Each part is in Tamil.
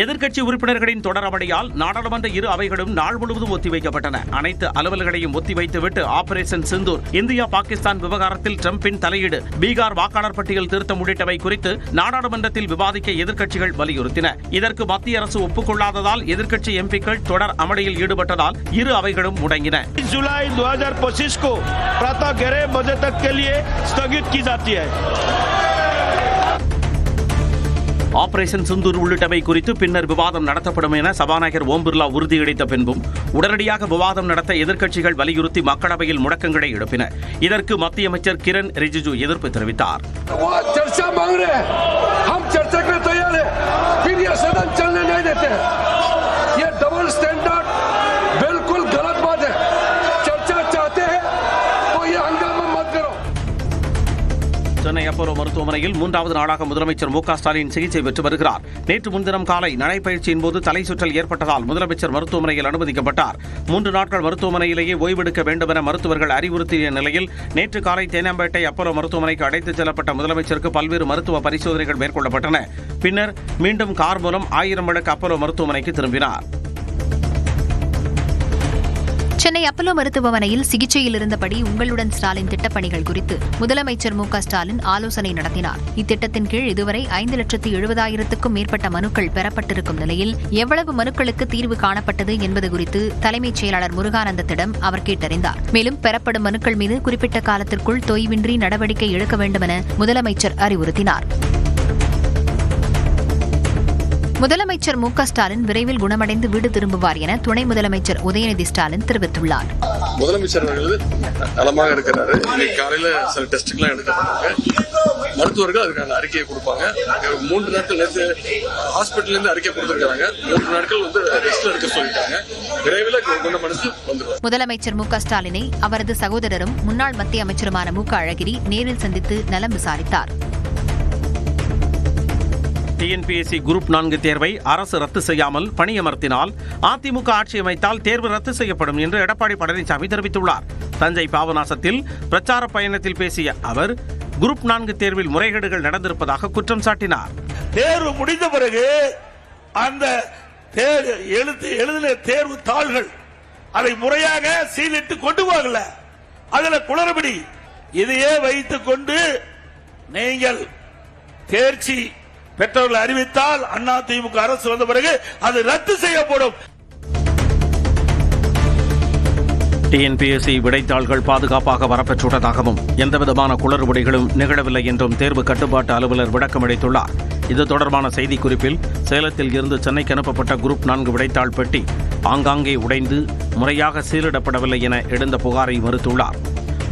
எதிர்க்கட்சி உறுப்பினர்களின் தொடர் அமளியால் நாடாளுமன்ற இரு அவைகளும் நாள் முழுவதும் ஒத்திவைக்கப்பட்டன. அனைத்து அலுவல்களையும் ஒத்திவைத்துவிட்டு ஆபரேஷன் சிந்தூர், இந்தியா பாகிஸ்தான் விவகாரத்தில் டிரம்பின் தலையீடு, பீகார் வாக்காளர் பட்டியல் திருத்தம் உள்ளிட்டவை குறித்து நாடாளுமன்றத்தில் விவாதிக்க எதிர்க்கட்சிகள் வலியுறுத்தின. இதற்கு மத்திய அரசு ஒப்புக்கொள்ளாததால் எதிர்க்கட்சி எம்பிக்கள் தொடர் அமளியில் ஈடுபட்டதால் இரு அவைகளும் முடங்கின. जुलाई 2025 को प्रातः 11 बजे तक के लिए स्थगित की जाती है. ஆபரேஷன் சிந்தூர் உள்ளிட்டவை குறித்து பின்னர் விவாதம் நடத்தப்படும் என சபாநாயகர் ஓம் பிர்லா உறுதியளித்த பின்பும் உடனடியாக விவாதம் நடத்த எதிர்க்கட்சிகள் வலியுறுத்தி மக்களவையில் முழக்கங்களை எழுப்பின. இதற்கு மத்திய அமைச்சர் கிரண் ரிஜிஜு எதிர்ப்பு தெரிவித்தார். சென்னை அப்போலோ மருத்துவமனையில் 3வது நாளாக முதலமைச்சர் மு க ஸ்டாலின் சிகிச்சை பெற்று வருகிறார். நேற்று முன்தினம் காலை நடைப்பயிற்சியின் போது தலை சுற்றல் ஏற்பட்டதால் முதலமைச்சர் மருத்துவமனையில் அனுமதிக்கப்பட்டார். 3 நாட்கள் மருத்துவமனையிலேயே ஓய்வெடுக்க வேண்டும் என மருத்துவர்கள் அறிவுறுத்திய நிலையில் நேற்று காலை தேனாம்பேட்டை அப்போலோ மருத்துவமனைக்கு அழைத்துச் செல்லப்பட்ட முதலமைச்சருக்கு பல்வேறு மருத்துவ பரிசோதனைகள் மேற்கொள்ளப்பட்டன. பின்னர் மீண்டும் கார் மூலம் 1000 விளக்கு அப்போலோ மருத்துவமனைக்கு திரும்பினார். சென்னை அப்போலோ மருத்துவமனையில் சிகிச்சையில் இருந்தபடி உங்களுடன் ஸ்டாலின் திட்டப்பணிகள் குறித்து முதலமைச்சர் மு க ஸ்டாலின் ஆலோசனை நடத்தினார். இத்திட்டத்தின் கீழ் இதுவரை 5,70,70,000க்கும் மேற்பட்ட மனுக்கள் பெறப்பட்டிருக்கும் நிலையில் எவ்வளவு மனுக்களுக்கு தீர்வு காணப்பட்டது என்பது குறித்து தலைமைச் செயலாளர் முருகானந்தத்திடம் அவர் கேட்டறிந்தார். மேலும் பெறப்படும் மனுக்கள் மீது குறிப்பிட்ட காலத்திற்குள் தொய்வின்றி நடவடிக்கை எடுக்க வேண்டும் என முதலமைச்சர் அறிவுறுத்தினார். முதலமைச்சர் மு க ஸ்டாலின் விரைவில் குணமடைந்து வீடு திரும்புவார் என துணை முதலமைச்சர் உதயநிதி ஸ்டாலின் தெரிவித்துள்ளார். முதலமைச்சர் அவர்கள் நலமாக இருக்கிறாரு. இன்னைக்கு காலையில சில டெஸ்ட்லாம் எடுக்கப்பட்டாங்க. மருத்துவர்கள் அதுக்கான அறிக்கையை கொடுப்பாங்க. 3 நாட்கள் நேற்று ஹாஸ்பிட்டல் இருந்து அறிக்கை கொடுத்திருக்காங்க. 3 நாட்கள் ரெஸ்ட் எடுக்க சொல்லிட்டாங்க. விரைவில் குணமடைந்து வந்துருவார். முதலமைச்சர் மு க ஸ்டாலினை அவரது சகோதரரும் முன்னாள் மத்திய அமைச்சருமான மு க அழகிரி நேரில் சந்தித்து நலம் விசாரித்தார். டிஎன்பிஎஸ்சி குரூப் 4 தேர்வை அரசு ரத்து செய்யாமல் பணியமர்த்தினால் அதிமுக ஆட்சி அமைத்தால் தேர்வு ரத்து செய்யப்படும் என்று எடப்பாடி பழனிசாமி தெரிவித்துள்ளார். தஞ்சை பாபநாசத்தில் பிரச்சார பயணத்தில் பேசிய அவர் குரூப் 4 தேர்வில் முறைகேடுகள் நடந்திருப்பதாக குற்றம் சாட்டினார். தேர்வு முடிந்த பிறகு அந்த எழுதின தேர்வு தாள்கள் அதை முறையாக சீலிட்டு கொண்டு போகல, அதுல குளறுபடி. இதையே வைத்துக் கொண்டு நீங்கள் தேர்ச்சி பெற்றவர்கள் அறிவித்தால் அதிமுக அரசு வந்த பிறகு அது ரத்து செய்யப்படும். டிஎன்பிஎஸ்சி விடைத்தாள்கள் பாதுகாப்பாக வரப்பெற்றுள்ளதாகவும் எந்தவிதமான குளறுபடிகளும் நிகழவில்லை என்றும் தேர்வு கட்டுப்பாட்டு அலுவலர் விளக்கம் அளித்துள்ளார். இது தொடர்பான செய்திக்குறிப்பில் சேலத்தில் இருந்து சென்னைக்கு அனுப்பப்பட்ட குரூப் 4 விடைத்தாள் பெட்டி ஆங்காங்கே உடைந்து முறையாக சீலிடப்படவில்லை என எழுந்த புகாரை மறுத்துள்ளார்.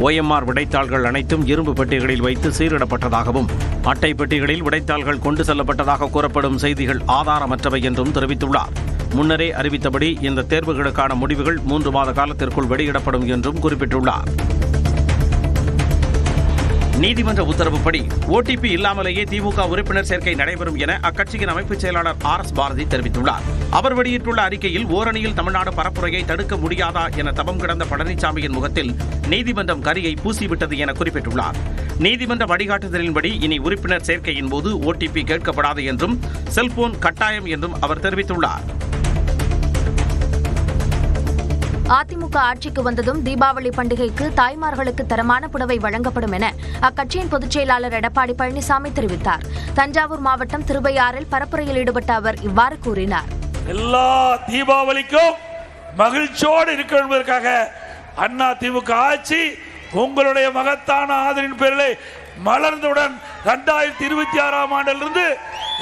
OMR விடைத்தாள்கள் அனைத்தும் இரும்பு பெட்டிகளில் வைத்து சீரிடப்பட்டதாகவும் அட்டை பெட்டிகளில் விடைத்தாள்கள் கொண்டு செல்லப்பட்டதாக கூறப்படும் செய்திகள் ஆதாரமற்றவை என்றும் தெரிவித்துள்ளார். முன்னரே அறிவித்தபடி இந்த தேர்வுகளுக்கான முடிவுகள் 3 மாத காலத்திற்குள் வெளியிடப்படும் என்றும் குறிப்பிட்டுள்ளார். நீதிமன்ற உத்தரவுப்படி ஓடிபி இல்லாமலேயே திமுக உறுப்பினர் சேர்க்கை நடைபெறும் என அக்கட்சியின் அமைப்பு செயலாளர் RS பாரதி தெரிவித்துள்ளார். அவர் வெளியிட்டுள்ள அறிக்கையில் ஓரணியில் தமிழ்நாடு பரப்புரையை தடுக்க முடியாதா என தவம் கிடந்த பழனிசாமியின் முகத்தில் நீதிமன்றம் கரியை பூசிவிட்டது என குறிப்பிட்டுள்ளார். நீதிமன்ற வழிகாட்டுதலின்படி இனி உறுப்பினர் சேர்க்கையின் போது ஓடிபி கேட்கப்படாது என்றும் செல்போன் கட்டாயம் என்றும் அவர் தெரிவித்துள்ளார். அதிமுக ஆட்சிக்கு வந்ததும் தீபாவளி பண்டிகைக்கு தாய்மார்களுக்கு தரமான புடவை வழங்கப்படும் என அக்கட்சியின் பொதுச் செயலாளர் எடப்பாடி பழனிசாமி தெரிவித்தார். தஞ்சாவூர் மாவட்டம் திருவையாறில் பரப்புரையில் ஈடுபட்ட அவர் இவ்வாறு கூறினார். எல்லா தீபாவளிக்கும் மகிழ்ச்சியோடு இருக்க என்பதற்காக அதிமுக ஆட்சி உங்களுடைய மகத்தான ஆதரவின் பேரில் மலர்ந்தவுடன் 2026ஆம் ஆண்டிலிருந்து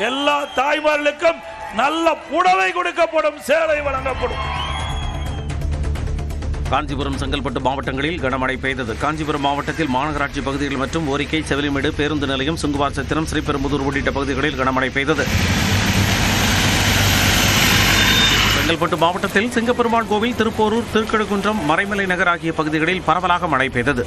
எல்லா தாய்மார்களுக்கும் நல்ல புடவை கொடுக்கப்படும், சேலை வழங்கப்படும். காஞ்சிபுரம், செங்கல்பட்டு மாவட்டங்களில் கனமழை பெய்தது. காஞ்சிபுரம் மாவட்டத்தில் மாநகராட்சி பகுதிகள் மற்றும் ஓரிக்கை, செவிலிமேடு பேருந்து நிலையம், சுங்குவார் சத்திரம், ஸ்ரீபெரும்புதூர் உள்ளிட்ட பகுதிகளில் கனமழை பெய்தது. செங்கல்பட்டு மாவட்டத்தில் சிங்கப்பெருமாள் கோவில், திருப்போரூர், திருக்கழுக்குன்றம், மறைமலை நகர் ஆகிய பகுதிகளில் பரவலாக மழை பெய்தது.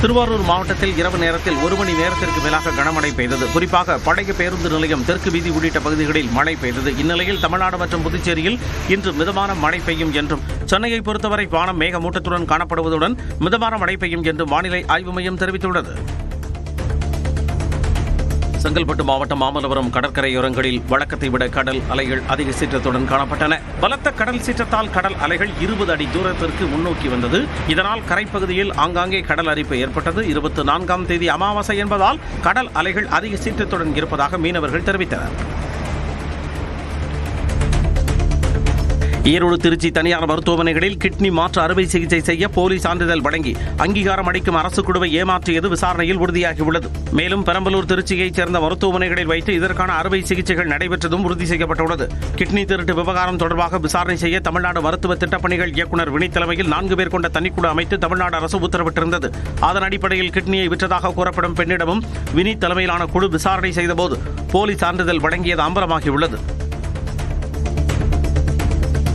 திருவாரூர் மாவட்டத்தில் இரவு நேரத்தில் 1 மணி நேரத்திற்கு மேலாக கனமழை பெய்தது. குறிப்பாக பழைய பேருந்து நிலையம், தெற்கு வீதி உள்ளிட்ட பகுதிகளில் மழை பெய்தது. இந்நிலையில் தமிழ்நாடு மற்றும் புதுச்சேரியில் இன்று மிதமான மழை பெய்யும் என்றும், சென்னையை பொறுத்தவரை வானம் மேகமூட்டத்துடன் காணப்படுவதுடன் மிதமான மழை பெய்யும் என்றும் வானிலை ஆய்வு மையம் தெரிவித்துள்ளது. செங்கல்பட்டு மாவட்டம் மாமல்லபுரம் கடற்கரையோரங்களில் வழக்கத்தை விட கடல் அலைகள் அதிக சீற்றத்துடன் காணப்பட்டன. பலத்த கடல் சீற்றத்தால் கடல் அலைகள் 20 அடி தூரத்திற்கு முன்னோக்கி வந்தது. இதனால் கரைப்பகுதியில் ஆங்காங்கே கடல் அரிப்பு ஏற்பட்டது. 24ஆம் தேதி அமாவாசை என்பதால் கடல் அலைகள் அதிக சீற்றத்துடன் இருப்பதாக மீனவர்கள் தெரிவித்தனர். ஈரோடு, திருச்சி தனியார் மருத்துவமனைகளில் கிட்னி மாற்று அறுவை சிகிச்சை செய்ய போலி சான்றிதழ் வழங்கி அங்கீகாரம் அளிக்கும் அரசு குழுவை ஏமாற்றியது விசாரணையில் உறுதியாகியுள்ளது. மேலும் பெரம்பலூர், திருச்சியைச் சேர்ந்த மருத்துவமனைகளில் வைத்து இதற்கான அறுவை சிகிச்சைகள் நடைபெற்றதும் உறுதி செய்யப்பட்டுள்ளது. கிட்னி திருட்டு விவகாரம் தொடர்பாக விசாரணை செய்ய தமிழ்நாடு மருத்துவ திட்டப்பணிகள் இயக்குநர் வினித் தலைமையில் 4 பேர் கொண்ட தனிக்குழு அமைத்து தமிழ்நாடு அரசு உத்தரவிட்டிருந்தது. அதன் அடிப்படையில் கிட்னியை விற்றதாக கூறப்படும் பெண்ணிடமும் வினித் தலைமையிலான குழு விசாரணை செய்தபோது போலி சான்றிதழ் வழங்கியது அம்பலமாகியுள்ளது.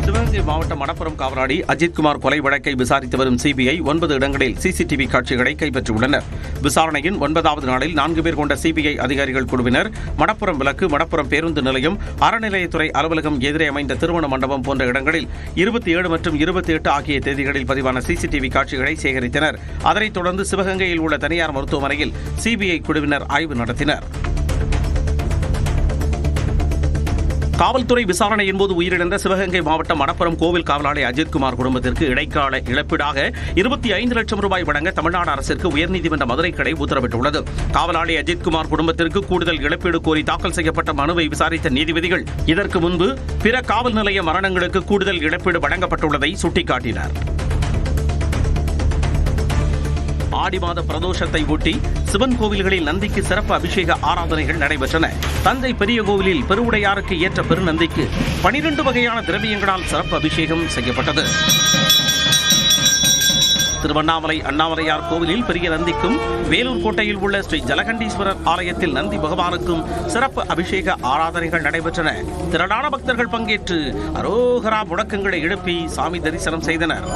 சிவகங்கை மாவட்டம் மணப்புரம் காவலாளி அஜித்குமார் கொலை வழக்கை விசாரித்து வரும் சிபிஐ 9 இடங்களில் சிசிடிவி காட்சிகளை கைப்பற்றியுள்ளனர். விசாரணையின் 9வது நாளில் 4 பேர் கொண்ட சிபிஐ அதிகாரிகள் குழுவினர் மணப்புரம் விலக்கு, மணப்புரம் பேருந்து நிலையம், அறநிலையத்துறை அலுவலகம் எதிரே அமைந்த திருமண மண்டபம் போன்ற இடங்களில் 27 மற்றும் 28 ஆகிய தேதிகளில் பதிவான சிசிடிவி காட்சிகளை சேகரித்தனர். அதனைத் தொடர்ந்து சிவகங்கையில் உள்ள தனியார் மருத்துவமனையில் சிபிஐ குழுவினர் ஆய்வு நடத்தினர். காவல்துறை விசாரணையின் போது உயிரிழந்த சிவகங்கை மாவட்டம் மணப்புரம் கோவில் காவலாளி அஜித்குமார் குடும்பத்திற்கு இடைக்கால இழப்பீடாக 25 லட்சம் ரூபாய் வழங்க தமிழ்நாடு அரசிற்கு உயர்நீதிமன்ற மதுரை கிளை உத்தரவிட்டுள்ளது. காவலாளி அஜித்குமார் குடும்பத்திற்கு கூடுதல் இழப்பீடு கோரி தாக்கல் செய்யப்பட்ட மனுவை விசாரித்த நீதிபதிகள் இதற்கு முன்பு பிற காவல் நிலைய மரணங்களுக்கு கூடுதல் இழப்பீடு வழங்கப்பட்டுள்ளதை சுட்டிக்காட்டினர். ஆடி மாத பிரதோஷத்தை ஒட்டி சிவன் கோவில்களில் நந்திக்கு சிறப்பு அபிஷேக ஆராதனைகள் நடைபெற்றன. தஞ்சை பெரிய கோவிலில் பெருவுடையாருக்கு ஏற்ற பெருநந்திக்கு 12 வகையான திரவியங்களால் சிறப்பு அபிஷேகம் செய்யப்பட்டது. திருவண்ணாமலை அண்ணாமலையார் கோவிலில் பெரிய நந்திக்கும், வேலூர் கோட்டையில் உள்ள ஸ்ரீ ஜலகண்டீஸ்வரர் ஆலயத்தில் நந்தி பகவானுக்கும் சிறப்பு அபிஷேக ஆராதனைகள் நடைபெற்றன. திரளான பக்தர்கள் பங்கேற்று அரோகரா முழக்கங்களை எழுப்பி சாமி தரிசனம் செய்தனர்.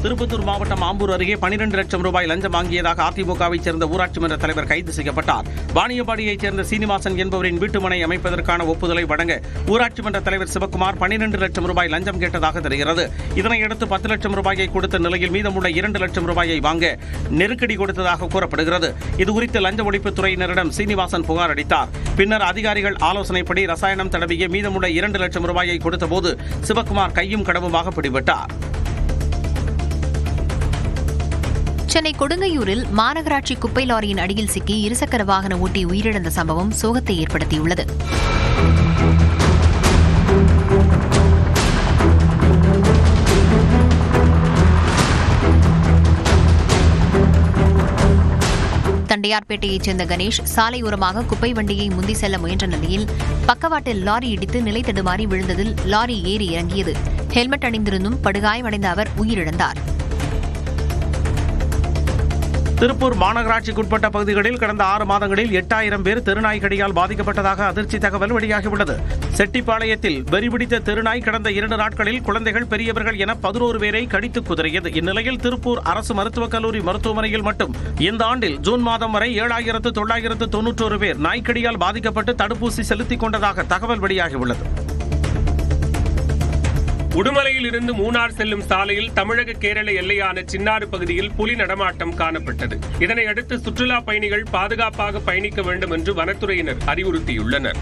திருப்பத்தூர் மாவட்டம் ஆம்பூர் அருகே 12 லட்சம் ரூபாய் லஞ்சம் வாங்கியதாக அதிமுகவைச் சேர்ந்த ஊராட்சி மன்ற தலைவர் கைது செய்யப்பட்டார். வாணியம்பாடியைச் சேர்ந்த சீனிவாசன் என்பவரின் வீட்டுமனை அமைப்பதற்கான ஒப்புதலை வழங்க ஊராட்சி மன்ற தலைவர் சிவக்குமார் 12 லட்சம் ரூபாய் லஞ்சம் கேட்டதாக தெரிகிறது. இதனையடுத்து 10 லட்சம் ரூபாயை கொடுத்த நிலையில் மீதமுள்ள 2 லட்சம் ரூபாயை வாங்க நெருக்கடி கொடுத்ததாக கூறப்படுகிறது. இதுகுறித்து லஞ்ச ஒழிப்புத்துறையினரிடம் சீனிவாசன் புகார் அளித்தார். பின்னர் அதிகாரிகள் ஆலோசனைப்படி ரசாயனம் தடவிய மீதமுள்ள 2 லட்சம் ரூபாயை கொடுத்தபோது சிவக்குமார் கையும் கடவுமாக பிடிபட்டார். சென்னை கொடுங்கையூரில் மாநகராட்சி குப்பை லாரியின் அடியில் சிக்கி இருசக்கர வாகன ஓட்டி உயிரிழந்த சம்பவம் சோகத்தை ஏற்படுத்தியுள்ளது. தண்டையார்பேட்டையைச் சேர்ந்த கணேஷ் சாலையோரமாக குப்பை வண்டியை முந்தி செல்ல முயன்ற நிலையில் பக்கவாட்டில் லாரி இடித்து நிலை தடுமாறி விழுந்ததில் லாரி ஏறி இறங்கியது. ஹெல்மெட் அணிந்திருந்தும் படுகாயமடைந்த அவர் உயிரிழந்தார். திருப்பூர் மாநகராட்சிக்குட்பட்ட பகுதிகளில் கடந்த 6 மாதங்களில் 8000 பேர் தெருநாய் கடியால் பாதிக்கப்பட்டதாக அதிர்ச்சி தகவல் வெளியாகியுள்ளது. செட்டிப்பாளையத்தில் வெறிபிடித்த தெருநாய் கடந்த 2 நாட்களில் குழந்தைகள், பெரியவர்கள் என 11 பேரை கடித்து குதறியது. இந்நிலையில் திருப்பூர் அரசு மருத்துவக் கல்லூரி மருத்துவமனையில் மட்டும் இந்த ஆண்டில் ஜூன் மாதம் வரை 7991 பேர் நாய்க்கடியால் பாதிக்கப்பட்டு தடுப்பூசி செலுத்திக் கொண்டதாக தகவல் வெளியாகியுள்ளது. உடுமலையில் இருந்து மூணார் செல்லும் சாலையில் தமிழக கேரள எல்லையான சின்னாறு பகுதியில் புலி நடமாட்டம் காணப்பட்டது. இதனையடுத்து சுற்றுலா பயணிகள் பாதுகாப்பாக பயணிக்க வேண்டும் என்று வனத்துறையினர் அறிவுறுத்தியுள்ளனர்.